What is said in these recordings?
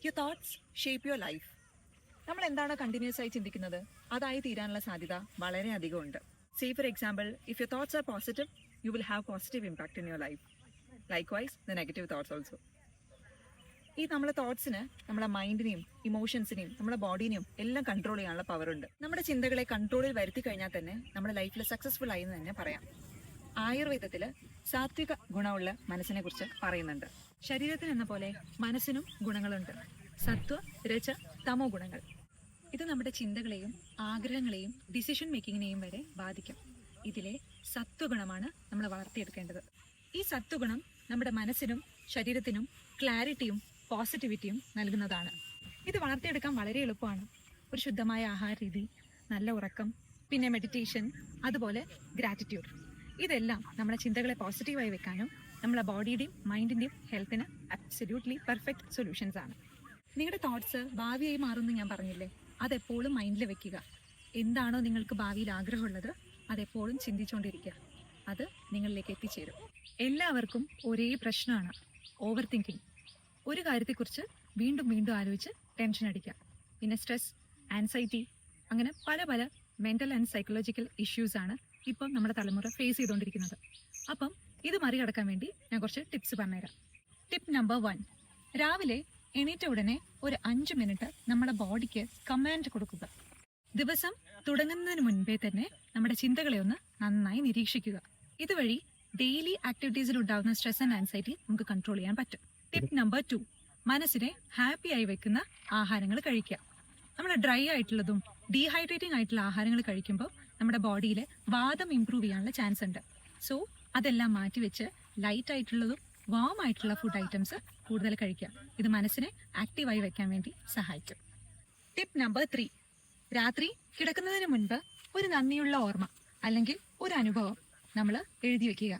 Your thoughts shape your life. നമ്മൾ എന്താണ് continuous ആയി ചിന്തിക്കുന്നത് അതായി തീരാനുള്ള സാധ്യത വളരെ അധികമുണ്ട്. Say for example, if your thoughts are positive, you will have positive impact in your life. Likewise the negative thoughts also. ഈ നമ്മളെ തോട്ട്സിന് നമ്മുടെ മൈൻഡിനെയും ഇമോഷൻസിനെയും നമ്മുടെ ബോഡീനെയും എല്ലാം കൺട്രോൾ ചെയ്യാനുള്ള പവർ ഉണ്ട്. നമ്മുടെ ചിന്തകളെ കൺട്രോളിൽ വരുത്തി കഴിഞ്ഞാൽ തന്നെ നമ്മുടെ ലൈഫിൽ സക്സസ്ഫുൾ ആയി എന്ന് തന്നെ പറയാം. ആയുർവേദത്തിൽ സാത്വിക ഗുണമുള്ള മനസ്സിനെ കുറിച്ച് പറയുന്നുണ്ട്. ശരീരത്തിന് എന്ന പോലെ മനസ്സിനും ഗുണങ്ങളുണ്ട്. സത്വ, രജ, തമോ ഗുണങ്ങൾ. ഇത് നമ്മുടെ ചിന്തകളെയും ആഗ്രഹങ്ങളെയും ഡിസിഷൻ മേക്കിങ്ങിനെയും വരെ ബാധിക്കും. ഇതിലെ സത്വഗുണമാണ് നമ്മൾ വളർത്തിയെടുക്കേണ്ടത്. ഈ സത്വഗുണം നമ്മുടെ മനസ്സിനും ശരീരത്തിനും ക്ലാരിറ്റിയും പോസിറ്റിവിറ്റിയും നൽകുന്നതാണ്. ഇത് വളർത്തിയെടുക്കാൻ വളരെ എളുപ്പമാണ്. ഒരു ശുദ്ധമായ ആഹാര രീതി, നല്ല ഉറക്കം, പിന്നെ മെഡിറ്റേഷൻ, അതുപോലെ ഗ്രാറ്റിറ്റ്യൂഡ്. ഇതെല്ലാം നമ്മുടെ ചിന്തകളെ പോസിറ്റീവായി വെക്കാനും നമ്മളെ ബോഡിയുടെയും മൈൻഡിൻ്റെയും ഹെൽത്തിന് അബ്സല്യൂട്ട്ലി പെർഫെക്റ്റ് സൊല്യൂഷൻസ് ആണ്. നിങ്ങളുടെ തോട്ട്സ് ഭാവിയായി മാറുമെന്ന് ഞാൻ പറഞ്ഞില്ലേ, അതെപ്പോഴും മൈൻഡിൽ വെക്കുക. എന്താണോ നിങ്ങൾക്ക് ഭാവിയിൽ ആഗ്രഹമുള്ളത് അതെപ്പോഴും ചിന്തിച്ചുകൊണ്ടിരിക്കുക. അത് നിങ്ങളിലേക്ക് എത്തിച്ചേരും. എല്ലാവർക്കും ഒരേ പ്രശ്നമാണ്, ഓവർ തിങ്കിങ്. ഒരു കാര്യത്തെക്കുറിച്ച് വീണ്ടും വീണ്ടും ആലോചിച്ച് ടെൻഷൻ അടിക്കുക. പിന്നെ സ്ട്രെസ്, ആൻസൈറ്റി, അങ്ങനെ പല പല മെൻ്റൽ ആൻഡ് സൈക്കോളജിക്കൽ ഇഷ്യൂസാണ് ഇപ്പം നമ്മുടെ തലമുറ ഫേസ് ചെയ്തുകൊണ്ടിരിക്കുന്നത്. അപ്പം ഇത് മറികടക്കാൻ വേണ്ടി ഞാൻ കുറച്ച് ടിപ്സ് പറഞ്ഞുതരാം. ടിപ്പ് നമ്പർ 1, രാവിലെ എണീറ്റ ഉടനെ ഒരു 5 മിനിറ്റ് നമ്മുടെ ബോഡിക്ക് കമാൻഡ് കൊടുക്കുക. ദിവസം തുടങ്ങുന്നതിന് മുൻപേ തന്നെ നമ്മുടെ ചിന്തകളെ ഒന്ന് നന്നായി നിരീക്ഷിക്കുക. ഇതുവഴി ഡെയിലി ആക്ടിവിറ്റീസിൽ ഉണ്ടാകുന്ന സ്ട്രെസ് ആൻഡ് ആൻസൈറ്റി നമുക്ക് കൺട്രോൾ ചെയ്യാൻ പറ്റും. ടിപ്പ് നമ്പർ 2, മനസ്സിനെ ഹാപ്പി ആയി വെക്കുന്ന ആഹാരങ്ങൾ കഴിക്കുക. നമ്മൾ ഡ്രൈ ആയിട്ടുള്ളതും ഡീഹൈഡ്രേറ്റിംഗ് ആയിട്ടുള്ള ആഹാരങ്ങൾ കഴിക്കുമ്പോൾ നമ്മുടെ ബോഡിയിൽ വാദം ഇംപ്രൂവ് ചെയ്യാനുള്ള ചാൻസ് ഉണ്ട്. സോ അതെല്ലാം മാറ്റിവെച്ച് ലൈറ്റ് ആയിട്ടുള്ളതും വാം ആയിട്ടുള്ള ഫുഡ് ഐറ്റംസ് കൂടുതൽ കഴിക്കുക. ഇത് മനസ്സിനെ ആക്റ്റീവായി വെക്കാൻ വേണ്ടി സഹായിക്കും. ടിപ്പ് നമ്പർ 3, രാത്രി കിടക്കുന്നതിന് മുൻപ് ഒരു നന്ദിയുള്ള ഓർമ്മ അല്ലെങ്കിൽ ഒരു അനുഭവം നമ്മൾ എഴുതി വെക്കുക.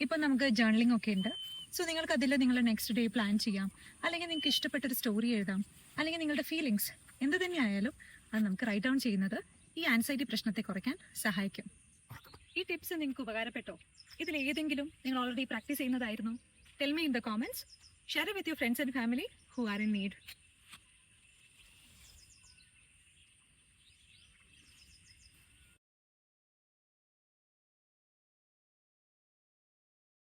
ഇപ്പം നമുക്ക് ജേർണലിംഗ് ഒക്കെ ഉണ്ട്. സോ നിങ്ങൾക്ക് അതിൽ നിങ്ങളുടെ നെക്സ്റ്റ് ഡേ പ്ലാൻ ചെയ്യാം, അല്ലെങ്കിൽ നിങ്ങൾക്ക് ഇഷ്ടപ്പെട്ടൊരു സ്റ്റോറി എഴുതാം, അല്ലെങ്കിൽ നിങ്ങളുടെ ഫീലിങ്സ് എന്ത് തന്നെയായാലും അത് നമുക്ക് റൈറ്റ് ഡൗൺ ചെയ്യുന്നത് ഈ ആൻസൈറ്റി പ്രശ്നത്തെ കുറയ്ക്കാൻ സഹായിക്കും. ഈ ടിപ്സ് നിങ്ങൾക്ക് ഉപകാരപ്പെട്ടോ? ഇതിൽ ഏതെങ്കിലും നിങ്ങൾ ഓൾറെഡി പ്രാക്ടീസ് ചെയ്യുന്നതായിരുന്നു? Tell me in the comments. Share with your friends and family who are in need.